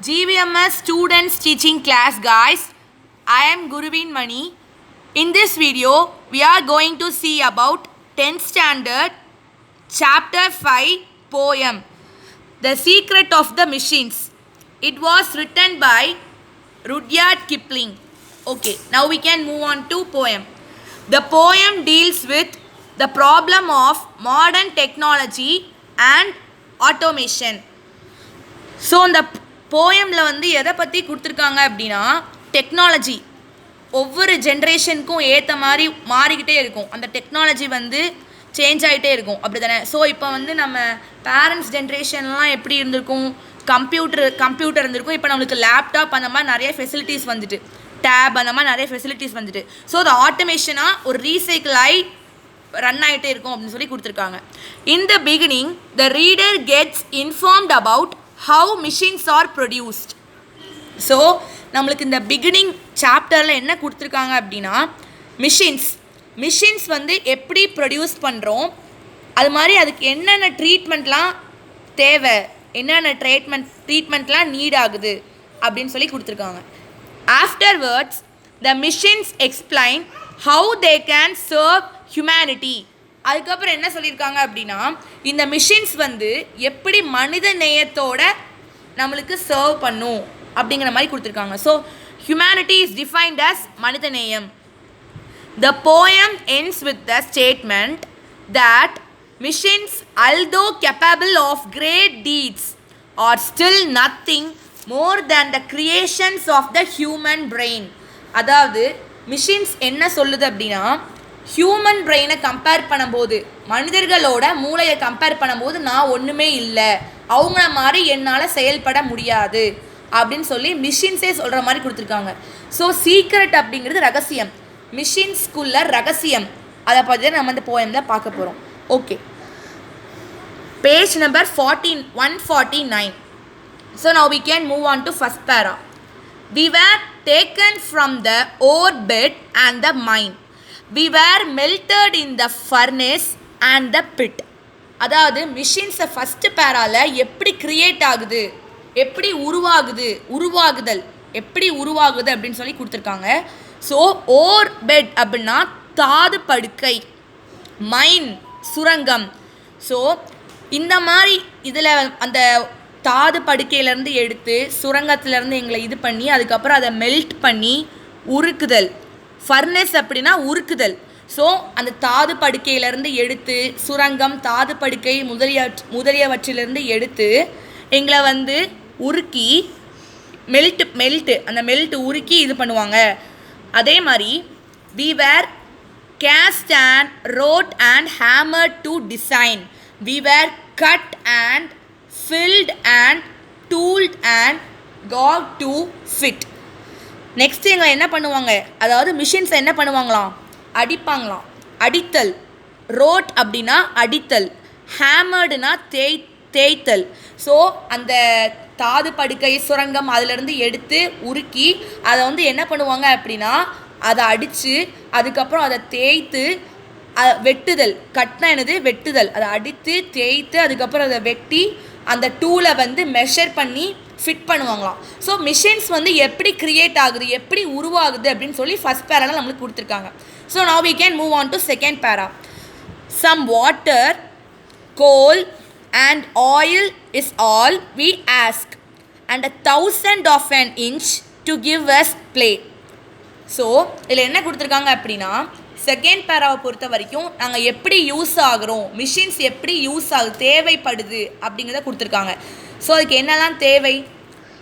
GVMS students teaching class, guys. I am Guruvin Mani. In this video, we are going to see about 10th standard, chapter 5, poem, The Secret of the Machines. It was written by Rudyard Kipling. Okay, now we can move on to poem. The poem deals with the problem of modern technology and automation. So இந்த போயமில் வந்து எதை பற்றி கொடுத்துருக்காங்க அப்படின்னா technology ஒவ்வொரு ஜென்ரேஷனுக்கும் ஏற்ற மாதிரி மாறிக்கிட்டே இருக்கும். அந்த டெக்னாலஜி வந்து சேஞ்ச் ஆகிட்டே இருக்கும், அப்படி தானே? ஸோ இப்போ வந்து நம்ம பேரண்ட்ஸ் ஜென்ரேஷன்லாம் எப்படி இருந்திருக்கும், கம்ப்யூட்டர் இருந்திருக்கும். இப்போ நம்மளுக்கு லேப்டாப் அந்த மாதிரி நிறைய ஃபெசிலிட்டிஸ் வந்துட்டு, டேப் அந்த மாதிரி நிறைய ஃபெசிலிட்டிஸ் வந்துட்டு. ஸோ அது ஆட்டோமேஷனாக ஒரு ரீசைக்கிள் ஆகி ரன் ஆகிட்டே இருக்கும் அப்படின்னு சொல்லி கொடுத்துருக்காங்க. In the beginning the reader gets informed about how machines are produced. So நம்மளுக்கு இந்த பிகினிங் சாப்டரில் என்ன கொடுத்துருக்காங்க அப்படின்னா மிஷின்ஸ் வந்து எப்படி ப்ரொடியூஸ் பண்ணுறோம், அது மாதிரி அதுக்கு என்னென்ன ட்ரீட்மெண்ட்லாம் தேவை, என்னென்ன ட்ரீட்மெண்ட்லாம் நீட் ஆகுது அப்படின்னு சொல்லி கொடுத்துருக்காங்க. Afterwards the machines explain how they can serve humanity. அதுக்கப்புறம் என்ன சொல்லியிருக்காங்க அப்படின்னா இந்த மிஷின்ஸ் வந்து எப்படி மனித நேயத்தோட நம்மளுக்கு சர்வ் பண்ணும் அப்படிங்கிற மாதிரி கொடுத்துருக்காங்க. So humanity is defined as மனித நேயம். The poem ends with the statement that machines although capable of great deeds are still nothing more than the creations of the human brain. அதாவது மிஷின்ஸ் என்ன சொல்லுது அப்படின்னா ஹியூமன் பிரெயினை கம்பேர் பண்ணும்போது, மனிதர்களோட மூளையை compare பண்ணும்போது நான் ஒன்றுமே இல்லை, அவங்கள மாதிரி என்னால் செயல்பட முடியாது அப்படின்னு சொல்லி மிஷின்ஸே சொல்கிற மாதிரி கொடுத்துருக்காங்க. ஸோ சீக்ரெட் அப்படிங்கிறது ரகசியம், மிஷின்ஸ்குள்ள ரகசியம், அதை பற்றி நம்ம இந்த போயமில் பார்க்க போகிறோம். Okay, page number 149. So now we can move on to first para. We were taken from the orbit and the mine. We were melted in the furnace and the pit. அதாவது மிஷின்ஸை ஃபஸ்ட்டு பேரால் எப்படி create ஆகுது, எப்படி உருவாகுதல் எப்படி உருவாகுது அப்படின்னு சொல்லி கொடுத்துருக்காங்க. ஸோ ஓர்பெட் அப்படின்னா தாது படுக்கை, மைன் சுரங்கம். ஸோ இந்த மாதிரி இதில் அந்த தாது படுக்கையிலேருந்து எடுத்து சுரங்கத்திலேருந்து எங்களை இது பண்ணி அதுக்கப்புறம் அதை மெல்ட் பண்ணி உருக்குதல். ஃபர்னஸ் அப்படின்னா உருக்குதல். ஸோ அந்த தாது படுக்கையிலேருந்து எடுத்து சுரங்கம், தாது படுக்கை முதலியவற்றிலிருந்து எடுத்து எங்களை வந்து உருக்கி அந்த மெல்ட்டு உருக்கி இது பண்ணுவாங்க. அதே மாதிரி we were cast and wrought and hammered to design. We were cut and filled and tooled and got to fit. Next எங்களை என்ன பண்ணுவாங்க, அதாவது மிஷின்ஸை என்ன பண்ணுவாங்களாம், அடிப்பாங்களாம், அடித்தல். ரோட் அப்படின்னா அடித்தல், ஹேமர்டுனா தேய்த்தல். ஸோ அந்த தாது படுக்கை சுரங்கம் அதிலேருந்து எடுத்து உருக்கி அதை வந்து என்ன பண்ணுவாங்க அப்படின்னா அதை அடித்து அதுக்கப்புறம் அதை தேய்த்து வெட்டுதல். கட்னா என்னது, வெட்டுதல். அதை அடித்து தேய்த்து அதுக்கப்புறம் அதை வெட்டி அந்த டூலை வந்து மெஷர் பண்ணி ஃபிட் பண்ணுவாங்களாம். ஸோ மிஷின்ஸ் வந்து எப்படி க்ரியேட் ஆகுது, எப்படி உருவாகுது அப்படின்னு சொல்லி ஃபஸ்ட் பேரால நம்மளுக்கு கொடுத்துருக்காங்க. So now we can move on to second para. Some water, coal and oil is all we ask and 1,000 of an inch to give us play. So இதில் என்ன கொடுத்துருக்காங்க அப்படின்னா செகண்ட் பேராவை பொறுத்த வரைக்கும் நாங்கள் எப்படி யூஸ் ஆகிறோம், மிஷின்ஸ் எப்படி யூஸ் ஆகுது, தேவைப்படுது அப்படிங்கிறத கொடுத்துருக்காங்க. ஸோ அதுக்கு என்னெல்லாம் தேவை,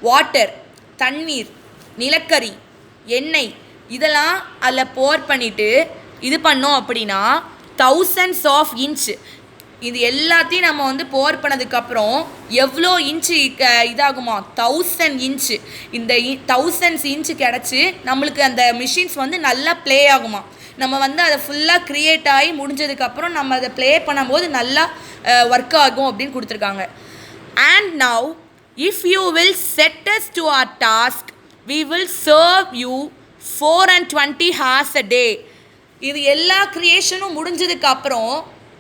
வாட்டர் தண்ணீர், நிலக்கரி, எண்ணெய், இதெல்லாம் அதில் போர் பண்ணிவிட்டு இது பண்ணோம் அப்படின்னா 1000s of inch, இது எல்லாத்தையும் நம்ம வந்து போர் பண்ணதுக்கப்புறம் எவ்வளோ இன்ச்சு இதாகுமா, 1000 inch. இந்த 1000 inch கிடச்சி நம்மளுக்கு அந்த மிஷின்ஸ் வந்து நல்லா ப்ளே ஆகுமா. நம்ம வந்து அதை ஃபுல்லாக க்ரியேட் ஆகி முடிஞ்சதுக்கப்புறம் நம்ம அதை ப்ளே பண்ணும்போது நல்லா ஒர்க் ஆகும் அப்படின்னு கொடுத்துருக்காங்க. And now if you will set us to our task we will serve you 420 hours a day. இது எல்லா க்ரியேஷனும் முடிஞ்சதுக்கப்புறம்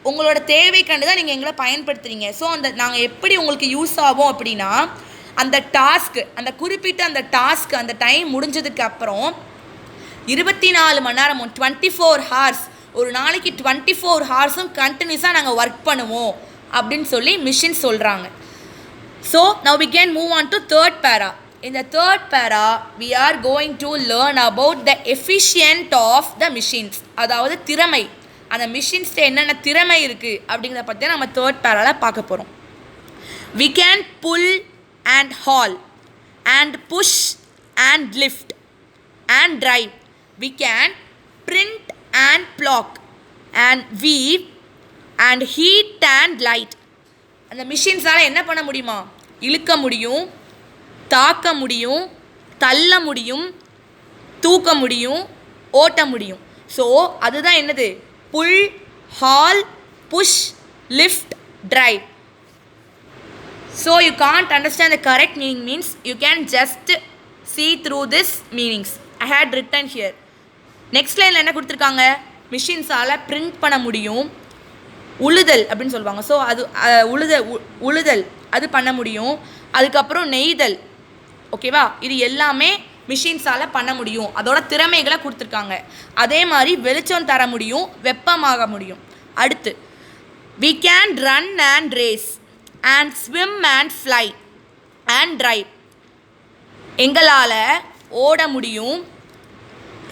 உங்களோட தேவை கண்டு தான் நீங்கள் எங்களை பயன்படுத்துகிறீங்க. ஸோ அந்த நாங்கள் எப்படி உங்களுக்கு யூஸ் ஆகும் அப்படின்னா அந்த டாஸ்க்கு, அந்த குறிப்பிட்ட அந்த டாஸ்க்கு அந்த டைம் முடிஞ்சதுக்கு அப்புறம் 24 மணி நேரமும் 24 ஹார்ஸ், ஒரு நாளைக்கு 24 ஹார்ஸும் கண்டினியூஸாக நாங்கள் ஒர்க் பண்ணுவோம் அப்படின்னு சொல்லி மிஷின் சொல்கிறாங்க. So now we can move on to third para. In the third para we are going to learn about the efficient of the machines. அதாவது திறமை, அந்த மிஷின்ஸ்ட என்னென்ன திறமை இருக்குது அப்படிங்கிறத பற்றி நம்ம தேர்ட் பேராவில் பார்க்க போகிறோம். We can pull and haul and push and lift and drive. We can print and block and weave and heat and light. அந்த மிஷின்ஸால் என்ன பண்ண முடியுமா? இழுக்க முடியும், தாக்க முடியும், தள்ள முடியும், தூக்க முடியும், ஓட்ட முடியும். ஸோ அதுதான் என்னது? Pull, haul, push, lift, drive. So you can't understand the correct meaning means you can just see through this meanings. I had written here. Next line என்ன கொடுத்துருக்காங்க? மிஷின்ஸால் பிரிண்ட் பண்ண முடியும், உழுதல் அப்படின்னு சொல்லுவாங்க. ஸோ அது உழுதல் அது பண்ண முடியும். அதுக்கப்புறம் நெய்தல், ஓகேவா? இது எல்லாமே மிஷின்ஸால் பண்ண முடியும். அதோட திறமைகளை கொடுத்துருக்காங்க. அதே மாதிரி வெளிச்சம் தர முடியும், வெப்பமாக முடியும். அடுத்து we can run and race and swim and fly and drive. எங்களால் ஓட முடியும்,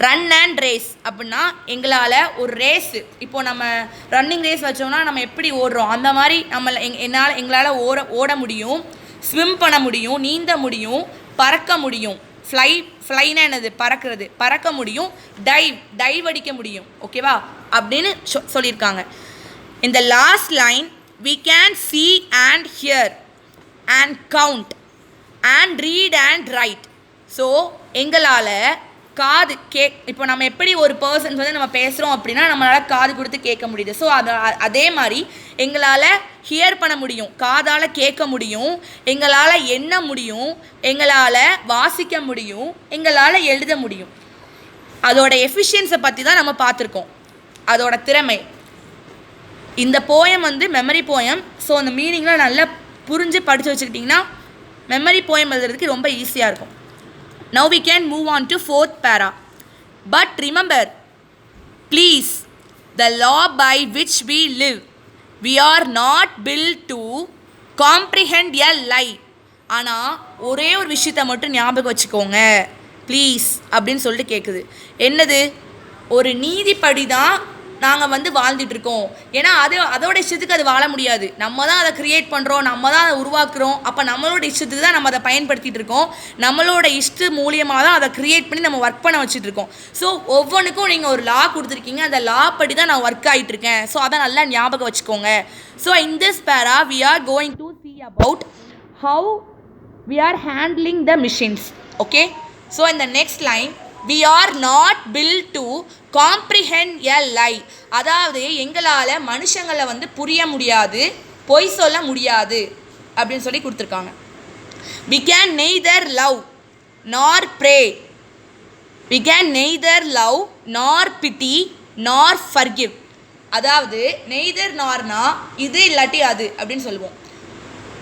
ரன் அண்ட் ரேஸ் அப்படின்னா எங்களால் ஒரு ரேஸு, இப்போது நம்ம ரன்னிங் ரேஸ் வச்சோம்னா நம்ம எப்படி ஓடுறோம் அந்த மாதிரி எங்களால் ஓட முடியும், ஸ்விம் பண்ண முடியும், நீந்த முடியும், பறக்க முடியும். ஃப்ளைனா என்னது? பறக்கிறது, பறக்க முடியும். டைவ் அடிக்க முடியும், ஓகேவா? அப்படின்னு சொல்லியிருக்காங்க. இந்த last line we can see and hear and count and read and write. So எங்களால் காது இப்போ நம்ம எப்படி ஒரு பர்சன்ஸ் வந்து நம்ம பேசுகிறோம் அப்படின்னா நம்மளால் காது கொடுத்து கேட்க முடியுது. ஸோ அதே மாதிரி எங்களால் ஹியர் பண்ண முடியும், காதால் கேட்க முடியும், எங்களால் எண்ண முடியும், எங்களால் வாசிக்க முடியும், எங்களால் எழுத முடியும். அதோட எஃபிஷியன்ஸை பற்றி தான் நம்ம பார்த்துருக்கோம், அதோட திறமை. இந்த போயம் வந்து மெமரி போயம். ஸோ அந்த மீனிங்லாம் நல்லா புரிஞ்சு படித்து வச்சுக்கிட்டிங்கன்னா மெமரி போயம் எழுதுறதுக்கு ரொம்ப ஈஸியாக இருக்கும். Now we can move on to fourth para. But remember, please, the law by which we live, we are not built to comprehend a lie. ஆனால் ஒரே ஒரு விஷயத்தை மட்டும் ஞாபகம் வச்சுக்கோங்க ப்ளீஸ் அப்படின்னு சொல்லிட்டு கேட்குது. என்னது? ஒரு நீதிப்படி தான் நாங்கள் வந்து வாழ்ந்துட்டுருக்கோம். ஏன்னா அதோட இஷ்டத்துக்கு அது வாழ முடியாது. நம்ம தான் அதை க்ரியேட் பண்ணுறோம், நம்ம தான் அதை உருவாக்குறோம். அப்போ நம்மளோட இஷ்டத்துக்கு தான் நம்ம அதை பயன்படுத்திகிட்டு இருக்கோம். நம்மளோட இஷ்ட மூலியமாக தான் அதை க்ரியேட் பண்ணி நம்ம ஒர்க் பண்ண வச்சுட்ருக்கோம். ஸோ ஒவ்வொன்றுக்கும் நீங்கள் ஒரு லா கொடுத்துருக்கீங்க, அந்த லா படி தான் நான் ஒர்க் ஆகிட்டுருக்கேன். ஸோ அதை நல்லா ஞாபகம் வச்சுக்கோங்க. ஸோ இன் திஸ் பேரா we are going to see about how we are handling the machines. Okay? So in the next line, we are not built to comprehend a lie. அதாவது எங்களால் மனுஷங்களை வந்து புரிய முடியாது, பொய் சொல்ல முடியாது அப்படின்னு சொல்லி கொடுத்துருக்காங்க. we can neither love nor pray. we can neither love nor pity nor forgive. அதாவது நெய்தர் நார்னா இது இல்லாட்டி அது அப்படின்னு சொல்லுவோம்,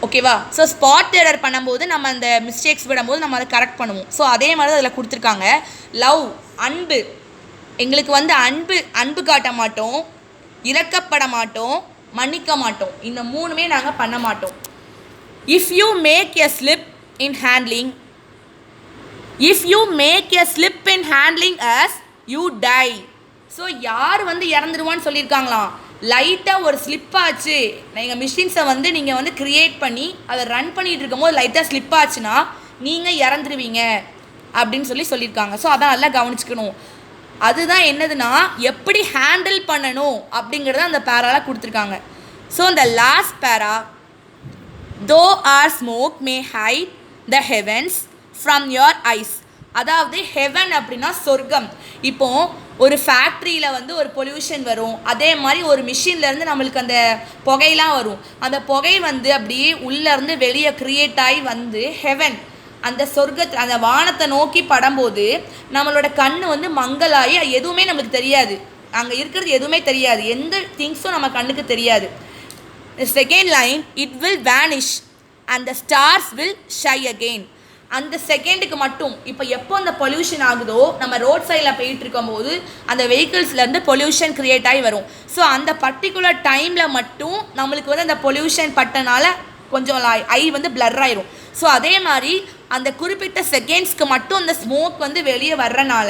ஓகேவா? ஸோ ஸ்பாட் எரர் பண்ணும்போது நம்ம அந்த மிஸ்டேக்ஸ் விடும்போது நம்ம அதை கரெக்ட் பண்ணுவோம். ஸோ அதே மாதிரி அதில் கொடுத்துருக்காங்க. லவ், அன்பு, எங்களுக்கு வந்து அன்பு காட்ட மாட்டோம், இரக்கப்பட மாட்டோம், மன்னிக்க மாட்டோம். இந்த மூணுமே நாங்கள் பண்ண மாட்டோம். If you make a slip in handling as you die. So யார் வந்து இறந்துருவான்னு சொல்லியிருக்காங்களாம். லைட்டாக ஒரு ஸ்லிப் ஆச்சு, எங்கள் மிஷின்ஸை வந்து நீங்கள் வந்து க்ரியேட் பண்ணி அதை ரன் பண்ணிகிட்டு இருக்கும்போது லைட்டாக ஸ்லிப் ஆச்சுன்னா நீங்கள் இறந்துருவீங்க அப்படின்னு சொல்லியிருக்காங்க. ஸோ அதான் நல்லா கவனிச்சுக்கணும். அதுதான் என்னதுன்னா எப்படி ஹேண்டில் பண்ணணும் அப்படிங்கிறத அந்த பேராவில் கொடுத்துருக்காங்க. ஸோ இந்த last para, though our smoke may hide the heavens from your eyes. அதாவது ஹெவன் அப்படின்னா சொர்க்கம். இப்போது ஒரு ஃபேக்ட்ரியில் வந்து ஒரு பொல்யூஷன் வரும், அதே மாதிரி ஒரு மிஷின்லேருந்து நம்மளுக்கு அந்த புகையெல்லாம் வரும். அந்த புகை வந்து அப்படியே உள்ளேருந்து வெளியே க்ரியேட் ஆகி வந்து ஹெவன், அந்த சொர்க்கத்தை, அந்த வானத்தை நோக்கி படும்போது நம்மளோட கண் வந்து மங்கலாகி எதுவுமே நம்மளுக்கு தெரியாது, அங்கே இருக்கிறது எதுவுமே தெரியாது, எந்த திங்ஸும் நம்ம கண்ணுக்கு தெரியாது. Second line, it will vanish and the stars will shine again. அந்த செகண்டுக்கு மட்டும் இப்போ எப்போ அந்த பொல்யூஷன் ஆகுதோ நம்ம ரோட் சைடில் போயிட்டு இருக்கும்போது அந்த வெஹிக்கிள்ஸ்லேருந்து பொல்யூஷன் க்ரியேட் ஆகி வரும். ஸோ அந்த பர்டிகுலர் டைமில் மட்டும் நம்மளுக்கு வந்து அந்த பொல்யூஷன் பட்டனால கொஞ்சம் ஐ வந்து பிளர் ஆயிரும். ஸோ அதே மாதிரி அந்த குறிப்பிட்ட செகண்ட்ஸ்க்கு மட்டும் அந்த ஸ்மோக் வந்து வெளியே வர்றனால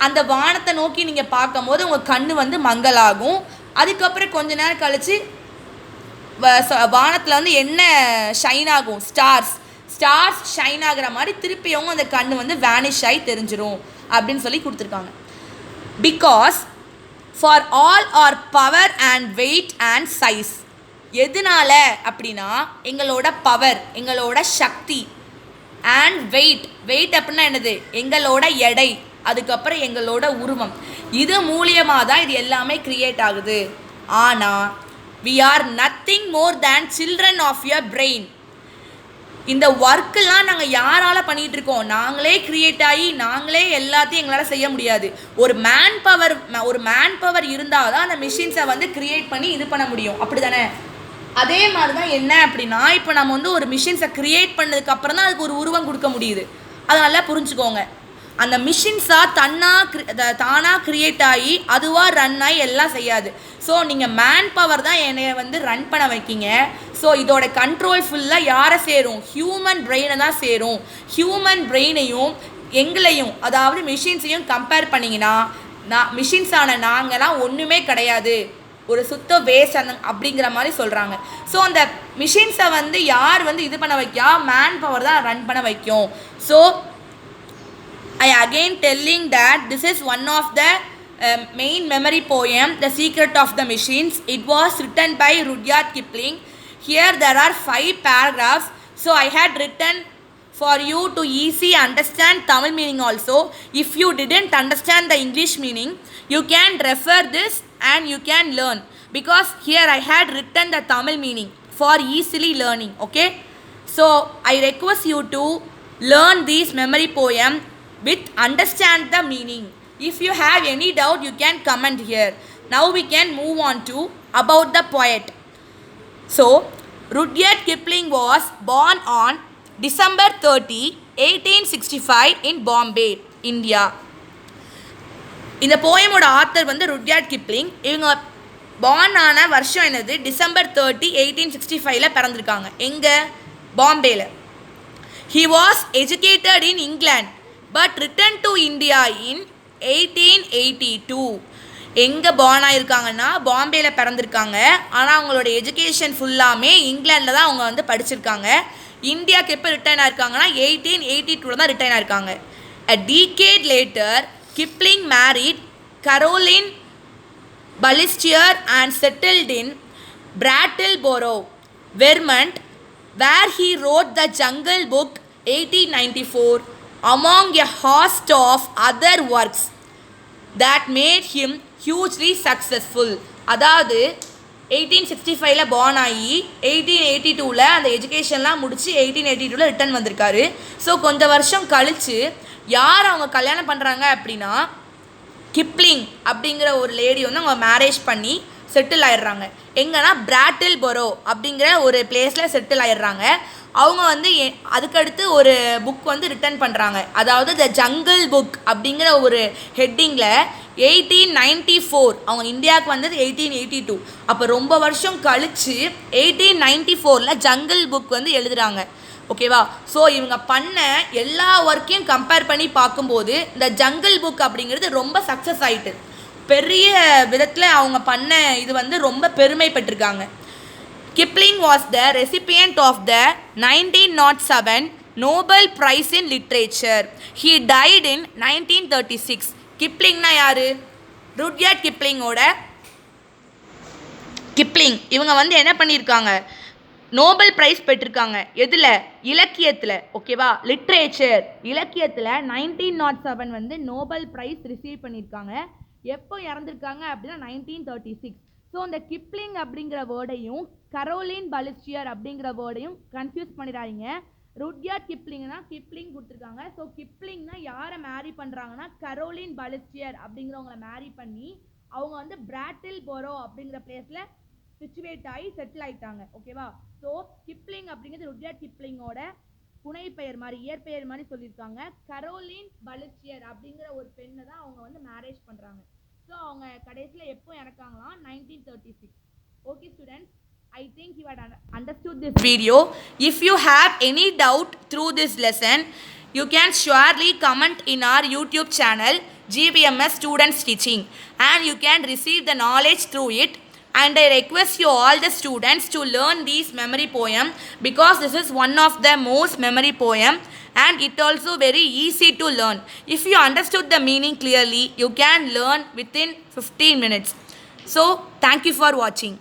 அந்த வானத்தை நோக்கி நீங்கள் பார்க்கும்போது உங்கள் கண் வந்து மங்கலாகும். அதுக்கப்புறம் கொஞ்ச நேரம் கழித்து வானத்தில் வந்து என்ன ஷைன் ஆகும், ஸ்டார்ஸ் ஷைன் ஆகிற மாதிரி திருப்பியும் அந்த கண் வந்து வேனிஷ் ஆகி தெரிஞ்சிடும் அப்படின்னு சொல்லி கொடுத்துருக்காங்க. Because for all our power and weight and size. எதனால அப்படின்னா எங்களோட பவர், எங்களோட சக்தி, அண்ட் வெயிட் அப்படின்னா என்னது, எங்களோட எடை, அதுக்கப்புறம் எங்களோட உருவம், இது மூலியமாக தான் இது எல்லாமே கிரியேட் ஆகுது. ஆனால் we are nothing more than children of your brain. இந்த ஒர்க்கெல்லாம் நாங்கள் யாரால் பண்ணிகிட்டு இருக்கோம், நாங்களே க்ரியேட் ஆகி நாங்களே எல்லாத்தையும் எங்களால் செய்ய முடியாது. ஒரு மேன் பவர் இருந்தால் தான் அந்த மிஷின்ஸை வந்து க்ரியேட் பண்ணி இது பண்ண முடியும், அப்படி தானே? அதே மாதிரி தான் என்ன அப்படின்னா இப்போ நம்ம வந்து ஒரு மிஷின்ஸை க்ரியேட் பண்ணதுக்கப்புறம் தான் அதுக்கு ஒரு உருவம் கொடுக்க முடியுது. அதை நல்லா புரிஞ்சுக்கோங்க. அந்த மிஷின்ஸாக தானாக க்ரியேட் ஆகி அதுவாக ரன் ஆகி எல்லாம் செய்யாது. ஸோ நீங்கள் மேன் பவர் தான் என்னை வந்து ரன் பண்ண வைக்கிங்க. ஸோ இதோட கண்ட்ரோல் ஃபுல்லாக யாரை சேரும், ஹியூமன் பிரெயினை தான் சேரும். ஹியூமன் பிரெயினையும் எங்களையும் அதாவது மிஷின்ஸையும் கம்பேர் பண்ணிங்கன்னா மிஷின்ஸான நாங்கள்லாம் ஒன்றுமே கிடையாது, ஒரு சுத்த வேஸ்ட் அப்படிங்கிற மாதிரி சொல்கிறாங்க. ஸோ அந்த மிஷின்ஸை வந்து யார் வந்து இது பண்ண வைக்கா, மேன் பவர் தான் ரன் பண்ண வைக்கும். So I again telling that this is one of the main memory poem, The Secret of the Machines. It was written by Rudyard Kipling. Here there are 5 paragraphs. So I had written for you to easy understand Tamil meaning also. If you didn't understand the English meaning, you can refer this and you can learn. Because here I had written the Tamil meaning for easily learning. Okay? So I request you to learn this memory poem with understand the meaning. If you have any doubt, you can comment here. Now we can move on to about the poet. So Rudyard Kipling was born on December 30, 1865 in Bombay, India. இந்த போயமோட author வந்து Rudyard Kipling. இவங்க born ஆன வருஷம் என்னது, December 30, 1865 பிறந்திருக்காங்க. எங்கே, பாம்பேல. He was educated in England but returned to India in 1882. எங்கே பார்ன் ஆகிருக்காங்கன்னா பாம்பேல பிறந்திருக்காங்க. ஆனால் அவங்களோட எஜுகேஷன் ஃபுல்லாமே இங்கிலாண்டில் தான் அவங்க வந்து படிச்சிருக்காங்க. இந்தியாவுக்கு எப்போ ரிட்டர்ன் ஆயிருக்காங்கன்னா 1882 தான் ரிட்டர்ன் ஆயிருக்காங்க. A decade later, Kipling married Caroline Balestier and settled in Brattleboro, Vermont, where he wrote the Jungle Book 1894, among a host of other works that made him hugely successful. அதாவது 1865 born ஆகி 1882 அந்த எஜுகேஷன்லாம் முடித்து 1882 return வந்திருக்காரு. So கொஞ்சம் வருஷம் கழித்து யார் அவங்க கல்யாணம் பண்ணுறாங்க அப்படின்னா கிப்ளிங் அப்படிங்கிற ஒரு லேடி வந்து அவங்க மேரேஜ் பண்ணி செட்டில் ஆயிடுறாங்க. எங்கன்னா பிராட்டில்பொரோ அப்படிங்கிற ஒரு பிளேஸில் செட்டில் ஆயிடுறாங்க. அவங்க வந்து அதுக்கடுத்து ஒரு புக் வந்து ரிட்டர்ன் பண்ணுறாங்க. அதாவது த ஜங்கிள் புக் அப்படிங்கிற ஒரு ஹெட்டிங்கில் 1894 அவங்க இந்தியாவுக்கு வந்தது 1882. அப்போ ரொம்ப வருஷம் கழித்து 1894 ஜங்கிள் புக் வந்து எழுதுகிறாங்க. ஓகேவா? ஸோ இவங்க பண்ண எல்லா ஒர்க்கையும் கம்பேர் பண்ணி பார்க்கும்போது இந்த ஜங்கிள் புக் அப்படிங்கிறது ரொம்ப சக்ஸஸ் ஆகிட்டு பெரிய விதத்தில் அவங்க பண்ண இது வந்து ரொம்ப பெருமைப்பட்டிருக்காங்க. Kipling was the recipient of the 1907 Nobel Prize in Literature. He died in 1936. கிப்ளிங்னா யார்? ருட்யார்ட் கிப்ளிங்கோட கிப்ளிங். இவங்க வந்து என்ன பண்ணியிருக்காங்க, நோபல் ப்ரைஸ் பெற்றிருக்காங்க. எதில்? இலக்கியத்தில். ஓகேவா? லிட்ரேச்சர் இலக்கியத்தில் 1907 வந்து நோபல் ப்ரைஸ் ரிசீவ் பண்ணியிருக்காங்க. எப்போ இறந்துருக்காங்க அப்படின்னா 1936. ஸோ அந்த கிப்ளிங் அப்படிங்கிற வேர்டையும் கரோலின் பலிஸ்டியர் அப்படிங்கிற வேர்டையும் கன்ஃபியூஸ் பண்ணிடாதீங்க. ருட்யார்ட் கிப்ளிங்னா கிப்ளிங் கொடுத்துருக்காங்க. ஸோ கிப்ளிங்னா யாரை மேரி பண்ணுறாங்கன்னா கரோலின் பலிஸ்டியர் அப்படிங்கிறவங்கள மேரி பண்ணி அவங்க வந்து பிராட்டில்பொரோ அப்படிங்கிற பிளேஸில் சிச்சுவேட் ஆகி செட்டில் ஆயிட்டாங்க. ஓகேவா? ஸோ கிப்ளிங் அப்படிங்கிறது ருட்யார்ட் கிப்ளிங்கோட புனைப்பெயர் மாதிரி இயற்பெயர் மாதிரி சொல்லியிருக்காங்க. கரோலின் பலுச்சியர் அப்படிங்கிற ஒரு பெண்ணை தான் அவங்க வந்து மேரேஜ் பண்ணுறாங்க. ஸோ அவங்க கடைசியில் எப்போ இறக்காங்களாம்? 1936. Okay students, I think you had understood this video. If you have any doubt through this lesson, you can surely comment in our YouTube channel GBMS Students Teaching, and you can receive the knowledge through it. And I request you all the students to learn these memory poem, because this is one of the most memory poem and it also very easy to learn. If you understood the meaning clearly, you can learn within 15 minutes. So thank you for watching.